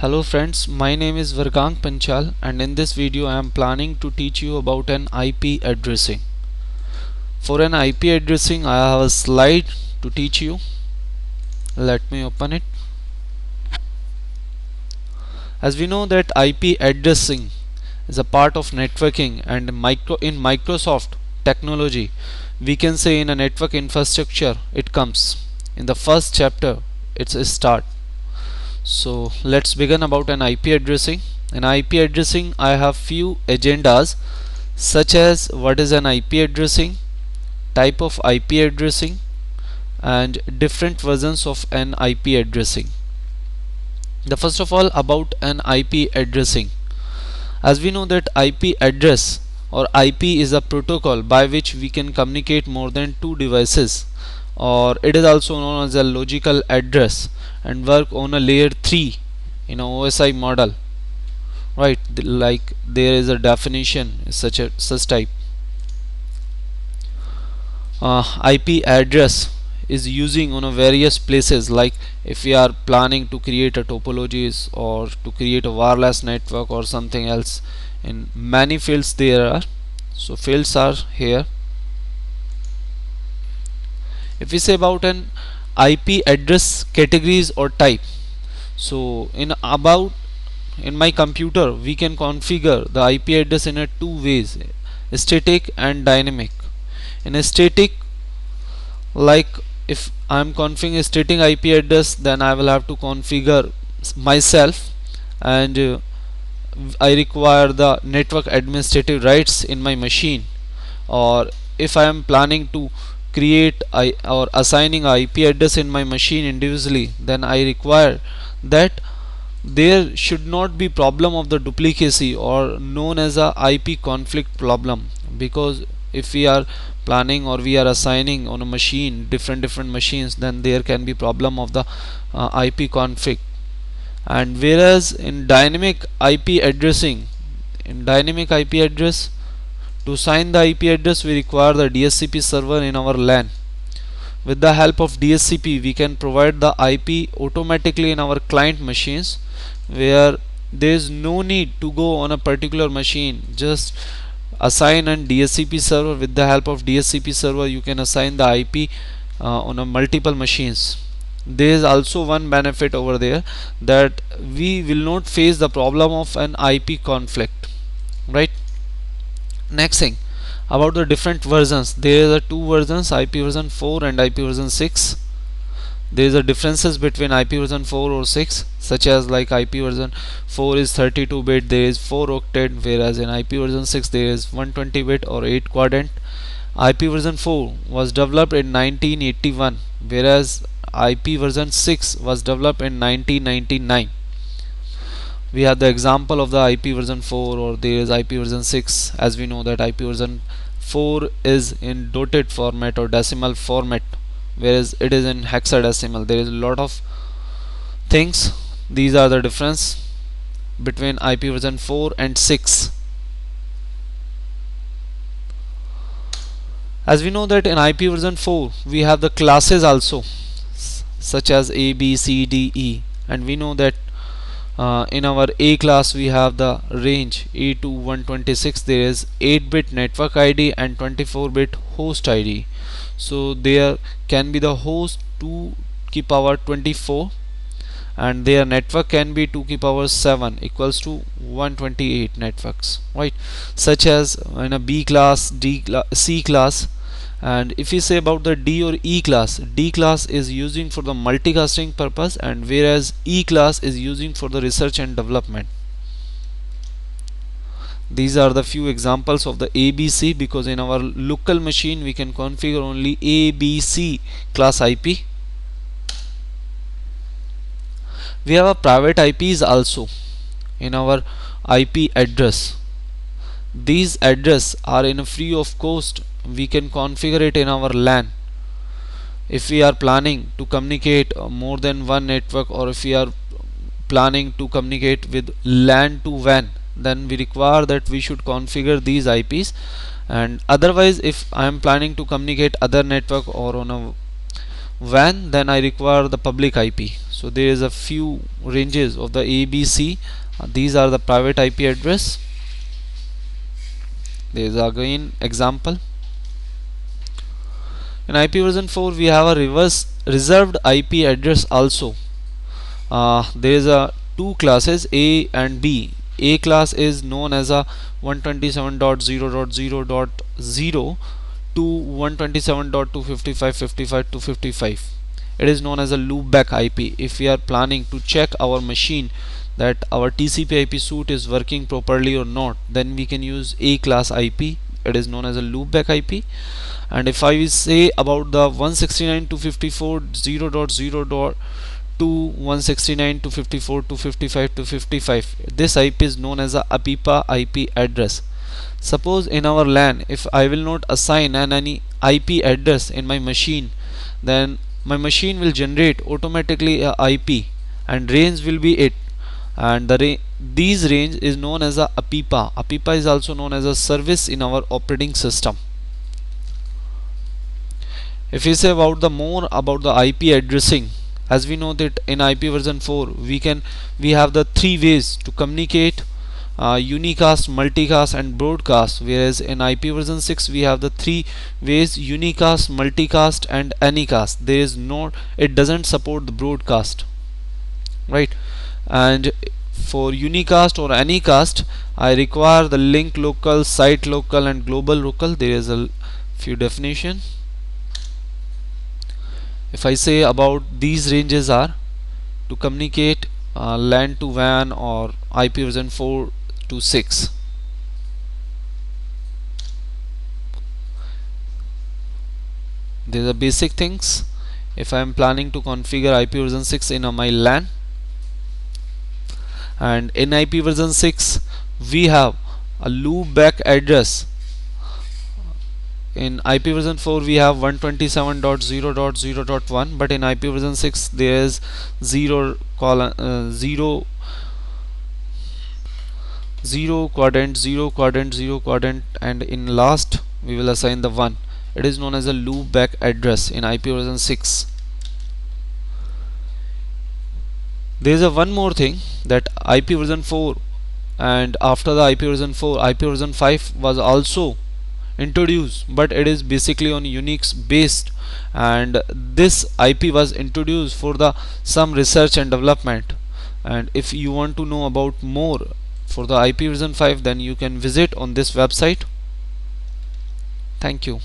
Hello friends, my name is Vargang Panchal and in this video I am planning to teach you about an IP addressing. For an IP addressing I have a slide to teach you. Let me open it. As we know that IP addressing is a part of networking and in Microsoft technology we can say in a network infrastructure it comes. In the first chapter it's a start. So let's begin about an IP addressing. In IP addressing I have few agendas such as what is an IP addressing, type of IP addressing and different versions of an IP addressing. The first of all about an IP addressing. As we know that IP address or IP is a protocol by which we can communicate more than two devices, or it is also known as a logical address and work on a layer 3 in a OSI model, right? Like there is a definition such type. IP address is using on a various places, like if we are planning to create a topologies or to create a wireless network or something else. In many fields there are, so fields are here. If we say about an IP address categories or type, so in my computer we can configure the IP address in a two ways, static and dynamic. In a static, like if I'm configuring a static IP address, then I will have to configure myself and I require the network administrative rights in my machine. Or if I am planning to create or assigning a IP address in my machine individually, then I require that there should not be problem of the duplicacy or known as a IP conflict problem, because if we are planning or we are assigning on a machine different machines, then there can be problem of the IP conflict. And whereas in dynamic IP addressing, in dynamic IP address, to assign the IP address we require the DHCP server in our LAN. With the help of DHCP we can provide the IP automatically in our client machines, where there is no need to go on a particular machine. Just assign a DHCP server. With the help of DHCP server you can assign the IP on a multiple machines. There is also one benefit over there, that we will not face the problem of an IP conflict, right? Next thing about the different versions, there are two versions, IP version 4 and IP version 6. There is a differences between IP version 4 or 6, such as like IP version 4 is 32-bit, there is 4 octet, whereas in IP version 6 there is 120-bit or 8 quadrant. IP version 4 was developed in 1981, whereas IP version 6 was developed in 1999. We have the example of the IP version 4, or there is IP version 6. As we know that IP version 4 is in dotted format or decimal format, whereas it is in hexadecimal. There is a lot of things. These are the difference between IP version 4 and 6. As we know that in IP version 4 we have the classes also, such as A, B, C, D, E, and we know that in our A class we have the range A to 126. There is 8-bit network ID and 24-bit host ID. So there can be the host 2 ki power 24 and their network can be 2 ki power 7 equals to 128 networks, right? Such as in a B class, C class. And if we say about the D or E class, D class is using for the multicasting purpose, and whereas E class is using for the research and development. These are the few examples of the ABC, because in our local machine we can configure only ABC class IP. We have a private IPs also in our IP address. These address are in a free of cost. We can configure it in our LAN. If we are planning to communicate more than one network, or if we are planning to communicate with LAN to WAN, then we require that we should configure these IPs. And otherwise if I am planning to communicate other network or on a WAN, then I require the public IP. So there is a few ranges of the ABC. These are the private IP address. There is again example. In IP version 4 we have a reserved IP address also. There is a two classes A and B. A class is known as a 127.0.0.0 to 127.255.55.255. It is known as a loopback IP. If we are planning to check our machine that our TCP IP suite is working properly or not, then we can use A class IP. It is known as a loopback IP. And if I say about the 169.254.0.0 to 169.254.255.255, this IP is known as a APIPA IP address. Suppose in our LAN, if I will not assign any IP address in my machine, then my machine will generate automatically a IP and range will be it, and these range is known as a APIPA. APIPA is also known as a service in our operating system. If we say about the more about the IP addressing, as we know that in IP version 4 we have the three ways to communicate: unicast, multicast and broadcast, whereas in IP version 6 we have the three ways: unicast, multicast and anycast. There is no, it doesn't support the broadcast, right? And for unicast or anycast I require the link local, site local and global local. There is a few definition. If I say about these ranges are to communicate LAN to WAN or IP version 4 to 6. These are basic things. If I am planning to configure IP version 6 in my LAN, and in IP version 6 we have a loopback address. In IP version 4 we have 127.0.0.1, but in IP version 6 there is 0 quadrant, 0 quadrant, 0 quadrant, and in last we will assign the 1. It is known as a loopback address in IP version 6. There is a one more thing, that IP version 4 and after the IP version 4 IP version 5 was also introduced, but it is basically on Unix based, and this IP was introduced for the some research and development. And if you want to know about more for the IP version 5, then you can visit on this website. Thank you.